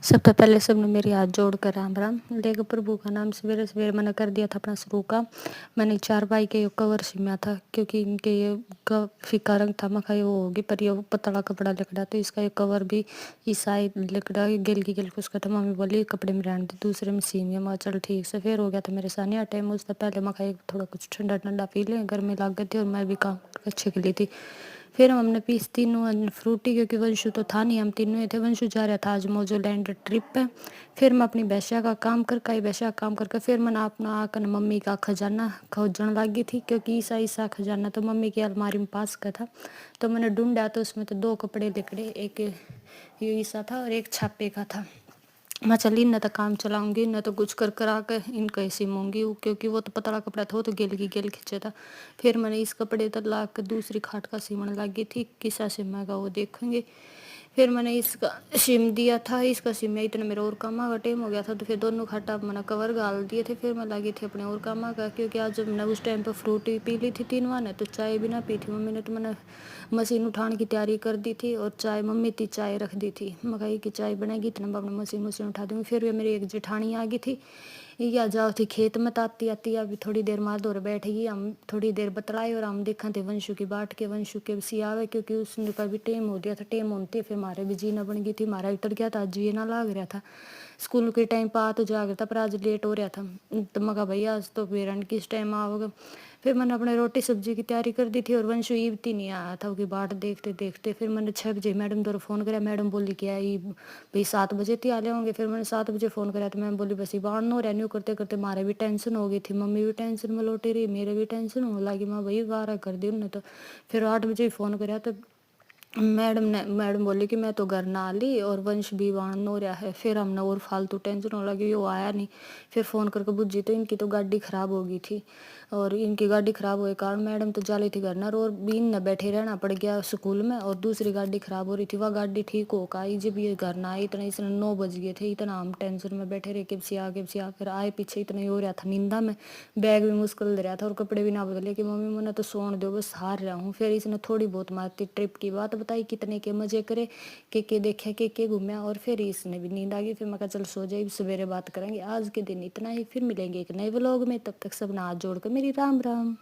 सबसे पहले सबने मेरी हाथ जोड़कर राम राम। लेकर प्रभु का नाम सवेरे सवेरे मैंने कर दिया था अपना शुरू का। मैंने 4 बाई के ये कवर सिमा था क्योंकि इनके ये का फीका रंग था। मैं खाई वो होगी पर ये पतला कपड़ा लिकड़ा तो इसका ये कवर भी ईसाई लिकड़ा गेल की गेल कुछ था। मम्मी बोली कपड़े में रहने दे दूसरे में सी में। मैं चल ठीक से फिर हो गया था मेरे सामने टाइम। उससे पहले मैं खाई थोड़ा कुछ ठंडा ठंडा पी लें, गर्मी लग गई थी और मैं भी काम अच्छे के लिए थी। फिर हमने पीस तीनों फ्रूटी क्योंकि वंशु तो था नहीं, हम तीनों ही थे। वंशु जा रहा था आज मोजोलैंड ट्रिप पे। फिर मैं अपनी बैश्या का काम करके बैश्या का काम करके फिर मैंने अपना आकर मम्मी का खजाना खोजने लगी थी क्योंकि ईसा ईसा खजाना तो मम्मी की अलमारी में पास का था। तो मैंने ढूंढा तो उसमें तो 2 कपड़े लिकड़े, एक ये ईसा था और एक छापे का था। मैं चली न तो काम चलाऊंगी न तो कुछ कर करा के इनका सिमूंगी क्योंकि वो तो पतला कपड़ा था, वो तो गेल की गेल खींचा था। फिर मैंने इस कपड़े तक ला के दूसरी खाट का सीमन लगी थी, किसा सिमेगा वो देखेंगे। फिर मैंने इसका सिम दिया था, इसका सिम में इतना मेरा और कामा का टाइम हो गया था तो फिर दोनों खाटा मैंने कवर गाल दिए थे। फिर मैं लगी थी अपने और कामा का क्योंकि आज जब मैंने उस टाइम पर फ्रूटी पी ली थी 3 ने तो चाय भी ना पी थी मम्मी ने। तो मैंने मशीन उठाने की तैयारी कर दी थी और चाय मम्मी थी चाय रख दी थी। मकई की चाय बनेगी इतना मैं अपने मशीन उठा दूँगी। फिर भी मेरी एक जेठानी आ गई थी, या जाओ थी खेत में ताती आती अभी थोड़ी देर मार दौर बैठेगी। हम थोड़ी देर बतलाए और हम देखा थे वंशु की बाट के वंशु के सी आवे क्योंकि उसने का भी टाइम हो गया था। टाइम होते फिर हमारे भी जीना बन गई थी, हमारा इतर गया था आज ये ना लाग रहा था। स्कूल के टाइम पर आ तो जा गया था पर आज लेट हो रहा था तो मैं कहा भैया आज तो पेरेंट किस टाइम आओगे। फिर मैंने अपने रोटी सब्जी की तैयारी कर दी थी और वंशु ईवती नहीं आया था उसकी बाट देखते देखते। फिर मैंने 6 बजे मैडम द्वारा फ़ोन कराया, मैडम बोली क्या ये भाई 7 बजे तक आ होंगे। फिर मैंने 7 बजे फ़ोन कराया तो मैम बोली बस ये बाढ़ नो रेन्यू करते करते मारे भी टेंशन हो गई थी, मम्मी भी टेंशन में लौटी रही, मेरे भी टेंशन होने लगी। मैं भाई 12 कर दी उन्होंने तो। फिर 8 बजे फ़ोन कराया तो मैडम बोली कि मैं तो घर ना आ ली और वंश भी वहाँ नो रहा है। फिर हमने और फालतू टेंशन होने लगी, वो आया नहीं। फिर फ़ोन करके बुझी तो इनकी तो गाड़ी ख़राब हो गई थी और इनकी गाड़ी ख़राब होने कारण मैडम तो जा रही थी घर ना और बीन न बैठे रहना पड़ गया स्कूल में। और दूसरी गाड़ी ख़राब हो रही थी, वह गाड़ी ठीक हो का आई जब ये घर ना आई इतना इसने 9 बज गए थे। इतना हम टेंशन में बैठे रहे कि के आ फिर आए पीछे इतना ही हो रहा था नींदा में। बैग भी मुश्किल दे रहा था और कपड़े भी ना बदले कि मम्मी मैंने तो सोन दो बस हार रहा हूँ। फिर इसने थोड़ी बहुत मारती ट्रिप की बात बताई कितने के मजे करे के देखे के घूमया और फिर इसने भी नींद आ गई। फिर मैं कहा चल सो जाए सवेरे बात करेंगे। आज के दिन इतना ही, फिर मिलेंगे एक नए व्लॉग में, तब तक सब हाथ जोड़ कर मेरी राम राम।